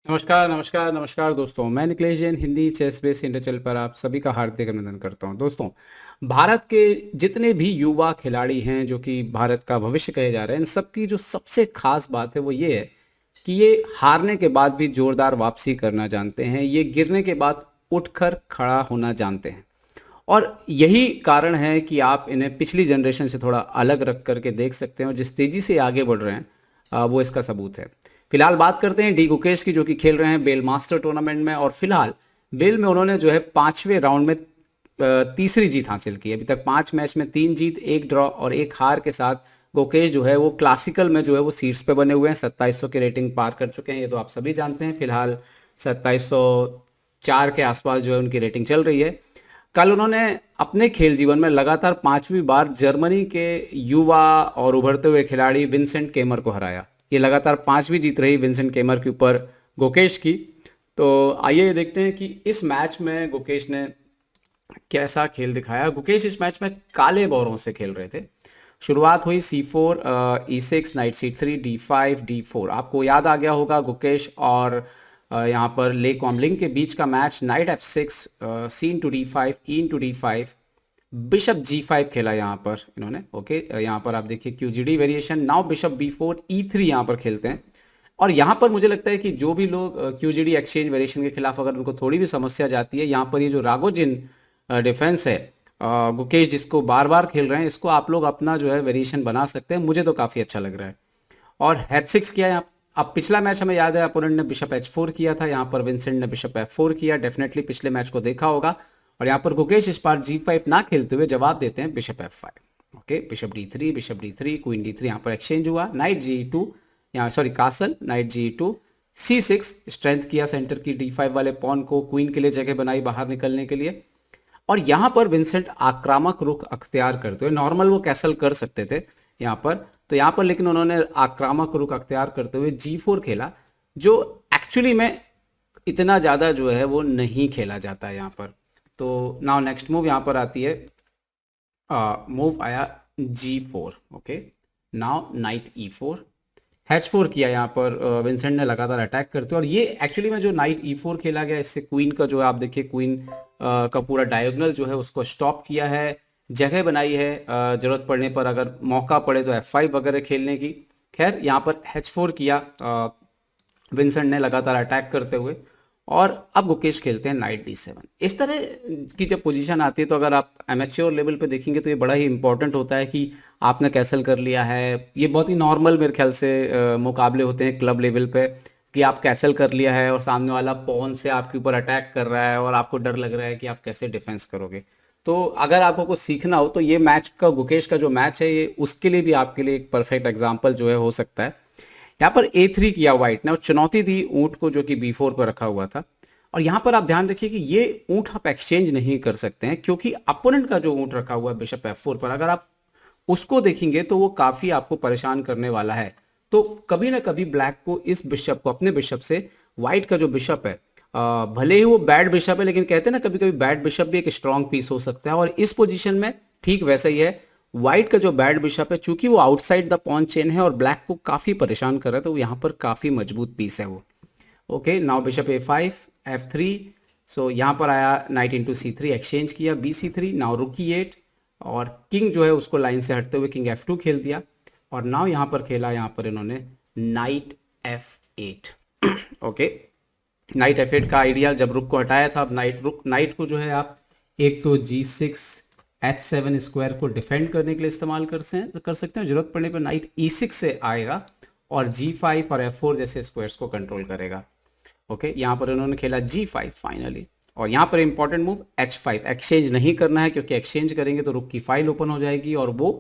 नमस्कार नमस्कार नमस्कार दोस्तों, मैं Nikhilesh Jain Hindi ChessBase India channel पर आप सभी का हार्दिक अभिनंदन करता हूं। दोस्तों, भारत के जितने भी युवा खिलाड़ी हैं जो कि भारत का भविष्य कहे जा रहे हैं, इन सब की जो सबसे खास बात है वो ये है कि ये हारने के बाद भी जोरदार वापसी करना जानते हैं। ये गिरने के बाद उठकर खड़ा होना जानते हैं और यही कारण है कि आप इन्हें पिछली जनरेशन से थोड़ा अलग रख करके देख सकते हैं और जिस तेजी से आगे बढ़ रहे हैं वो इसका सबूत है। फिलहाल बात करते हैं डी गुकेश की, जो कि खेल रहे हैं बेल मास्टर टूर्नामेंट में और फिलहाल बेल में उन्होंने जो है पांचवें राउंड में तीसरी जीत हासिल की। अभी तक 5 मैच में 3 जीत, 1 ड्रॉ और 1 हार के साथ गुकेश जो है वो क्लासिकल में जो है वो सीट्स पे बने हुए हैं। 2700 की रेटिंग पार कर चुके हैं, ये तो आप सभी जानते हैं। फिलहाल 2704 के आसपास जो है उनकी रेटिंग चल रही है। कल उन्होंने अपने खेल जीवन में लगातार 5वीं बार जर्मनी के युवा और उभरते हुए खिलाड़ी विंसेंट केमर को हराया। ये लगातार 5वीं जीत रही विंसेंट केमर के ऊपर गुकेश की। तो आइए देखते हैं कि इस मैच में गुकेश ने कैसा खेल दिखाया। गुकेश इस मैच में काले बोरों से खेल रहे थे। शुरुआत हुई C4, E6, night C3, D5, D4। आपको याद आ गया होगा गुकेश और यहाँ पर ले कॉमलिंग के बीच का match. Night F6, C into D5, E into D5, bishop G5 खेला यहाँ पर इन्होंने। ओके, यहाँ पर आप देखिए QGD variation. Now bishop B4, E3 यहाँ पर खेलते हैं। और यहाँ पर मुझे लगता है कि जो भी लोग QGD एक्सचेंज वेरिएशन के खिलाफ अगर उनको थोड़ी भी समस्या जाती है, यहाँ पर ये जो रागोजिन डिफेंस है, गुकेश जिसको बार बार खेल रहे हैं, इसको आप लोग अपना जो है वेरिएशन बना सकते हैं। मुझे तो काफ़ी अच्छा लग रहा है। और H6 किया यहाँ। अब पिछला मैच हमें याद है, अपोनेंट ने बिशप H4 किया था, यहाँ पर विंसेंट ने बिशप F4 किया। डेफिनेटली पिछले मैच को देखा होगा। और यहाँ पर गुकेश इस बार G5 ना खेलते हुए जवाब देते हैं bishop F5। Okay, bishop D3, bishop D3, queen D3 यहाँ पर एक्सचेंज हुआ। नाइट G2, यहाँ sorry castle, night G2, C6 strength किया सेंटर की D5 वाले पॉन को, क्वीन के लिए जगह बनाई बाहर निकलने के लिए। और यहाँ पर विंसेंट आक्रामक रुख अख्तियार करते हुए, नॉर्मल वो कैसल कर सकते थे यहाँ पर, तो यहाँ पर लेकिन उन्होंने आक्रामक रुख अख्तियार करते हुए G4 खेला, जो एक्चुअली में इतना ज़्यादा जो है वो नहीं खेला जाता है यहाँ पर। तो नाउ नेक्स्ट मूव यहाँ पर आती है, मूव आया G4। Okay, now night E4, H4 किया यहाँ पर विंसेंट ने लगातार अटैक करते हुए। और ये एक्चुअली में जो नाइट E4 खेला गया, इससे क्वीन का जो है आप देखिए, क्वीन का पूरा डायगोनल जो है उसको स्टॉप किया है, जगह बनाई है जरूरत पड़ने पर अगर मौका पड़े तो F5 वगैरह खेलने की। खैर यहाँ पर H4 किया विंसेंट ने लगातार अटैक करते हुए। और अब गुकेश खेलते हैं नाइट D7। इस तरह की जब पोजीशन आती है तो अगर आप एमेच्योर लेवल पे देखेंगे तो ये बड़ा ही इंपॉर्टेंट होता है कि आपने कैसल कर लिया है। ये बहुत ही नॉर्मल मेरे ख्याल से मुकाबले होते हैं क्लब लेवल पे, कि आप कैसल कर लिया है और सामने वाला पॉन से आपके ऊपर अटैक कर रहा है और आपको डर लग रहा है कि आप कैसे डिफेंस करोगे। तो अगर आपको कुछ सीखना हो तो ये मैच का, गुकेश का जो मैच है, ये उसके लिए भी आपके लिए एक परफेक्ट एग्जाम्पल जो है हो सकता है। यहाँ पर A3 किया व्हाइट ने और चुनौती दी ऊंट को, जो कि B4 पर रखा हुआ था। और यहाँ पर आप ध्यान रखिए कि ये ऊंट आप एक्सचेंज नहीं कर सकते हैं, क्योंकि अपोनेंट का जो ऊंट रखा हुआ है बिशप F4 पर, अगर आप उसको देखेंगे तो वो काफी आपको परेशान करने वाला है। तो कभी ना कभी ब्लैक को इस बिशप को, अपने बिशप से व्हाइट का जो बिशप है, भले ही वो बैड बिशप है, लेकिन कहते हैं ना कभी कभी बैड बिशप भी एक स्ट्रांग पीस हो सकता है। और इस पोजीशन में ठीक वैसा ही है। व्हाइट का जो बैड बिशप है, चूंकि वो आउटसाइड द पॉन चेन है और ब्लैक को काफी परेशान कर रहा है, तो यहाँ पर काफी मजबूत पीस है वो। Okay, now bishop A5, F3। सो यहाँ पर आया नाइट इंटू C3, एक्सचेंज किया BC3। नाउ रुक E8 और किंग जो है उसको लाइन से हटते हुए किंग F2 खेल दिया। और नाउ यहाँ पर खेला, यहाँ पर इन्होंने night F8। Okay, night F8 का आइडिया जब रुक को हटाया था, अब नाइट को जो है आप एक तो G6 H7 स्क्वायर को डिफेंड करने के लिए इस्तेमाल कर सकते हैं। जरूरत पड़ने पर नाइट E6 से आएगा और G5 और F4 जैसे स्क्वायर्स को कंट्रोल करेगा। ओके, यहाँ पर उन्होंने खेला G5 फाइनली। और यहाँ पर इंपॉर्टेंट मूव H5, एक्सचेंज नहीं करना है, क्योंकि एक्सचेंज करेंगे तो रुक की फाइल ओपन हो जाएगी और वो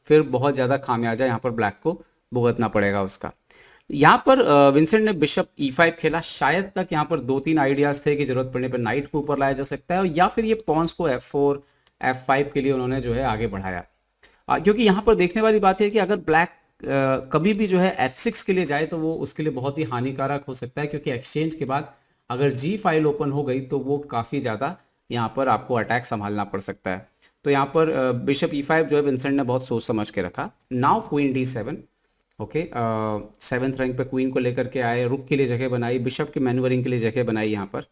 फिर बहुत ज़्यादा खामियाजा यहाँ पर ब्लैक को भुगतना पड़ेगा उसका। यहाँ पर विंसेंट ने बिशप E5 खेला। शायद तक यहाँ पर 2-3 आइडियाज थे कि जरूरत पड़ने पर नाइट को ऊपर लाया जा सकता है, या फिर ये पॉन्स को F4 F5 के लिए उन्होंने जो है आगे बढ़ाया। क्योंकि यहाँ पर देखने वाली बात है कि अगर ब्लैक कभी भी जो है F6 के लिए जाए तो वो उसके लिए बहुत ही हानिकारक हो सकता है, क्योंकि एक्सचेंज के बाद अगर G फाइल ओपन हो गई तो वो काफ़ी ज़्यादा यहाँ पर आपको अटैक संभालना पड़ सकता है। तो यहाँ पर बिशप E5 जो है विंसेंट ने बहुत सोच समझ के रखा। Now queen D7 okay, 7th rank पे क्वीन को लेकर के आए, रुक के लिए जगह बनाई, बिशप की मैन्यूवरिंग के लिए जगह बनाई यहाँ पर।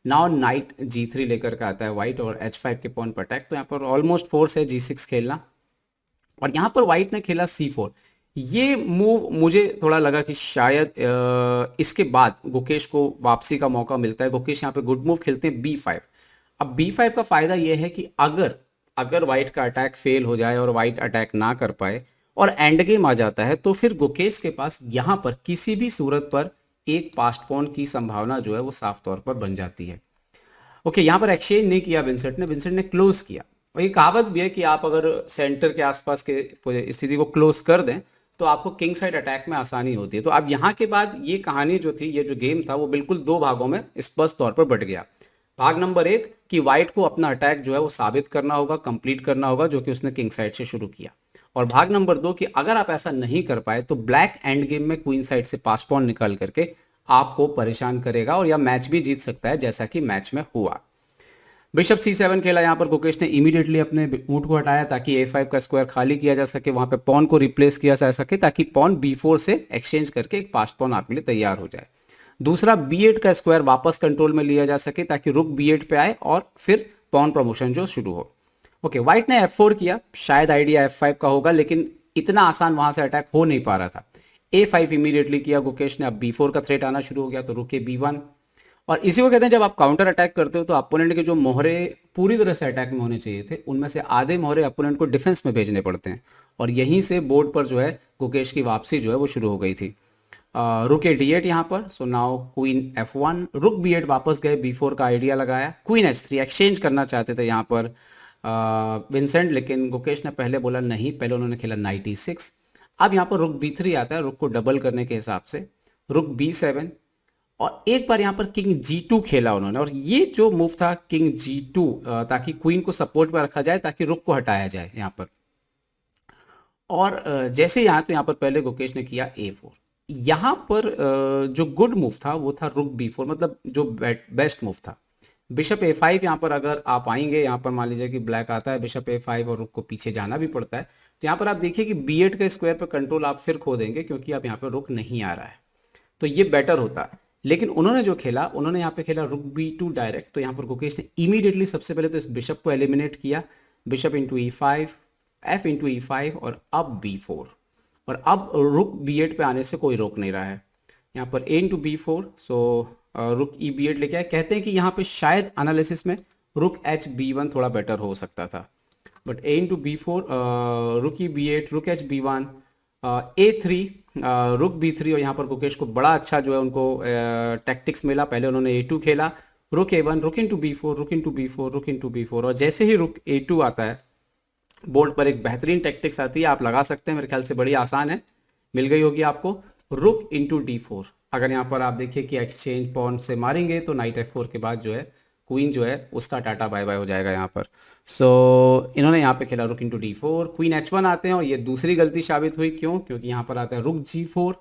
नाउ नाइट G3 लेकर के आता है वाइट और H5 के पॉन पर अटैक। तो यहाँ पर ऑलमोस्ट फोर्स है G6 खेलना, और यहाँ पर वाइट ने खेला C4। ये मूव मुझे थोड़ा लगा कि शायद इसके बाद गुकेश को वापसी का मौका मिलता है। गुकेश यहाँ पे गुड मूव खेलते हैं B5। अब B5 का फायदा ये है कि अगर अगर वाइट का अटैक फेल हो जाए और वाइट अटैक ना कर पाए और एंड गेम आ जाता है, तो फिर गुकेश के पास यहाँ पर किसी भी सूरत पर एक पास्ट पॉन की संभावना जो है वो साफ तौर पर बन जाती है। ओके, यहाँ पर एक्सचेंज नहीं किया विंसेंट ने क्लोज किया। और ये कहावत भी है कि आप अगर सेंटर के आसपास के स्थिति को क्लोज कर दें तो आपको किंग साइड अटैक में आसानी होती है। तो अब यहाँ के बाद ये कहानी जो थी, ये जो गेम था, वो बिल्कुल दो भागों में स्पष्ट तौर पर बट गया। भाग नंबर 1 कि व्हाइट को अपना अटैक जो है वो साबित करना होगा, कंप्लीट करना होगा, जो कि उसने किंग साइड से शुरू किया। और भाग नंबर 2 कि अगर आप ऐसा नहीं कर पाए तो ब्लैक एंड गेम में क्वीन साइड से पास पॉन निकाल करके आपको परेशान करेगा और या मैच भी जीत सकता है, जैसा कि मैच में हुआ। बिशप C7 खेला। यहाँ पर गुकेश ने इमीडिएटली अपने ऊंट को हटाया ताकि A5 का स्क्वायर खाली किया जा सके, वहां पे पॉन को रिप्लेस किया जा सके, ताकि पॉन B4 से एक्सचेंज करके एक पास्ट पॉन आपके लिए तैयार हो जाए। दूसरा, B8 का स्क्वायर वापस कंट्रोल में लिया जा सके ताकि रुक B8 पे आए और फिर पॉन प्रमोशन जो शुरू हो। ओके, व्हाइट ने F4 किया। शायद आइडिया F5 का होगा, लेकिन इतना आसान वहां से अटैक हो नहीं पा रहा था। A5 इमीडिएटली किया गुकेश ने। अब B4 का थ्रेट आना शुरू हो गया, तो रुके B1। और इसी को कहते हैं जब आप काउंटर अटैक करते हो तो अपोनेंट के जो मोहरे पूरी तरह से अटैक में होने चाहिए थे, उनमें से आधे मोहरे अपोनेंट को डिफेंस में भेजने पड़ते हैं। और यहीं से बोर्ड पर जो है गुकेश की वापसी जो है वो शुरू हो गई थी। रुक D8 यहाँ पर। सो नाउ क्वीन F1, रुक B8 वापस गए, B4 का आइडिया लगाया, क्वीन H3 एक्सचेंज करना चाहते थे यहाँ पर विंसेंट, लेकिन गुकेश ने पहले बोला नहीं। पहले उन्होंने खेला नाइट E6। अब यहाँ पर रुक B3 आता है, रुक को डबल करने के हिसाब से। रुक B7 और एक बार यहाँ पर किंग G2 खेला उन्होंने। और ये जो मूव था किंग G2, ताकि क्वीन को सपोर्ट में रखा जाए, ताकि रुक को हटाया जाए यहाँ पर। और जैसे यहाँ पर पहले गुकेश ने किया A4। यहाँ पर जो गुड मूव था वो था रुक B4, मतलब जो बेस्ट मूव था। बिशप A5 यहाँ पर अगर आप आएंगे, यहाँ पर मान लीजिए कि ब्लैक आता है, बिशप A5 और रुक को पीछे जाना भी पड़ता है, तो यहाँ पर आप देखिए कि B8 का स्क्वायर पर कंट्रोल आप फिर खो देंगे, क्योंकि अब यहाँ पर रुक नहीं आ रहा है। तो ये बेटर होता है। लेकिन उन्होंने जो खेला, उन्होंने यहाँ पे खेला रुक B2 डायरेक्ट। तो यहाँ पर गुकेश ने इमीडिएटली सबसे पहले तो इस बिशप को एलिमिनेट किया। Bishop into E5, F into E5 और अब B4। और अब रुक B8 पे आने से कोई रोक नहीं रहा है। यहाँ पर A इंटू B4, सो रुक E B8 लेके आए। कहते हैं कि यहाँ पे शायद एनालिसिस में रुक H B1 थोड़ा बेटर हो सकता था, बट A इंटू B4, रुक E B8, रुक H B1, A3, रुक B3। और यहाँ पर गुकेश को बड़ा अच्छा जो है उनको टैक्टिक्स मिला। पहले उन्होंने A2 खेला, रुक A1, रुक इंटू B4, रुक इंटू B4, रुक इंटू B4। और जैसे ही रुक A2 आता है, बोर्ड पर एक बेहतरीन टैक्टिक्स आती है, आप लगा सकते हैं, मेरे ख्याल से बड़ी आसान है, मिल गई होगी आपको। रुक इंटू D4। अगर यहाँ पर आप देखिए कि एक्सचेंज पॉन से मारेंगे तो नाइट F4 के बाद जो है क्वीन जो है उसका टाटा बाय बाय हो जाएगा यहाँ पर। सो इन्होंने यहाँ पे खेला रुक इंटू D4, क्वीन H1 आते हैं, और ये दूसरी गलती साबित हुई। क्यों? क्योंकि यहाँ पर आता है रुक G4,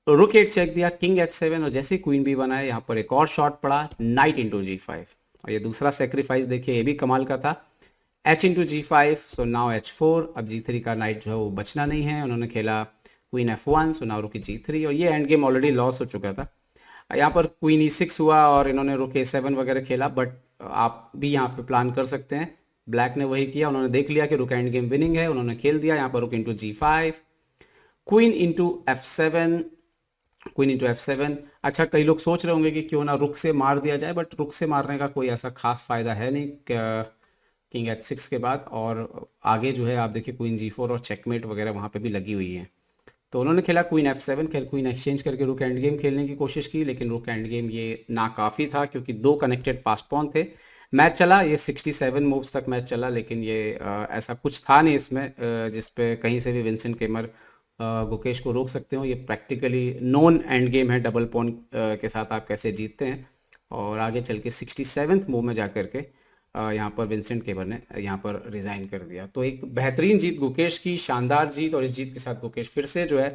रुक 8 चेक दिया, किंग H7, और जैसे क्वीन B1 आए, यहाँ पर एक और शॉट पड़ा, नाइट इंटू G5। और ये दूसरा सेक्रीफाइस देखिए, ये भी कमाल का था, H into G5, so now H4। अब G3 का नाइट जो है वो बचना नहीं है। उन्होंने खेला क्वीन F1, सो नाउ रुक G3, और ये एंड गेम ऑलरेडी लॉस हो चुका था। यहाँ पर क्वीन E6 हुआ और इन्होंने रुक A7 वगैरह खेला, बट आप भी यहाँ पे प्लान कर सकते हैं। ब्लैक ने वही किया, उन्होंने देख लिया कि रुक एंड गेम विनिंग है, उन्होंने खेल दिया यहाँ पर रुक into G5, queen into F7, queen into F7। अच्छा, कई लोग सोच रहे होंगे कि क्यों ना रुक से मार दिया जाए, बट रुक से मारने का कोई ऐसा खास फायदा है नहीं किंग H6 के बाद। और आगे जो है आप देखिए क्वीन G4 और चेकमेट वगैरह वहाँ पे भी लगी हुई है। तो उन्होंने खेला क्वीन F7, खेल क्वीन एक्सचेंज करके रुक एंड गेम खेलने की कोशिश की, लेकिन रुक एंड गेम ये नाकाफ़ी था, क्योंकि दो कनेक्टेड पास्ट पॉन थे। मैच चला, ये 67 मूव्स तक मैच चला, लेकिन ये ऐसा कुछ था नहीं इसमें जिसपे कहीं से भी विंसेंट केमर गुकेश को रोक सकते हो। ये प्रैक्टिकली नॉन एंड गेम है, डबल पॉन के साथ आप कैसे जीतते हैं। और आगे चल के 67th मूव में जा करके यहाँ पर विंसेंट केमर ने यहाँ पर रिजाइन कर दिया। तो एक बेहतरीन जीत गुकेश की, शानदार जीत, और इस जीत के साथ गुकेश फिर से जो है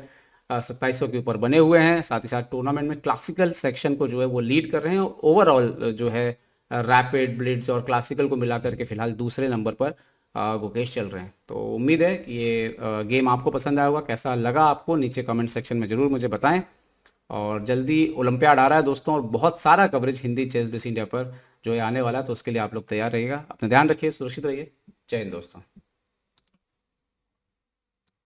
2700 के ऊपर बने हुए हैं। साथ ही साथ टूर्नामेंट में क्लासिकल सेक्शन को जो है वो लीड कर रहे हैं। ओवरऑल जो है रैपिड, ब्लिट्ज और क्लासिकल को मिला करके फिलहाल दूसरे नंबर पर गुकेश चल रहे हैं। तो उम्मीद है कि ये गेम आपको पसंद आया होगा। कैसा लगा आपको नीचे कमेंट सेक्शन में ज़रूर मुझे बताएं। और जल्दी ओलंपियाड आ रहा है दोस्तों, और बहुत सारा coverage Hindi ChessBase India पर जो है आने वाला है, तो उसके लिए आप लोग तैयार रहिएगा। अपना ध्यान रखिए, सुरक्षित रहिए। जय हिंद दोस्तों।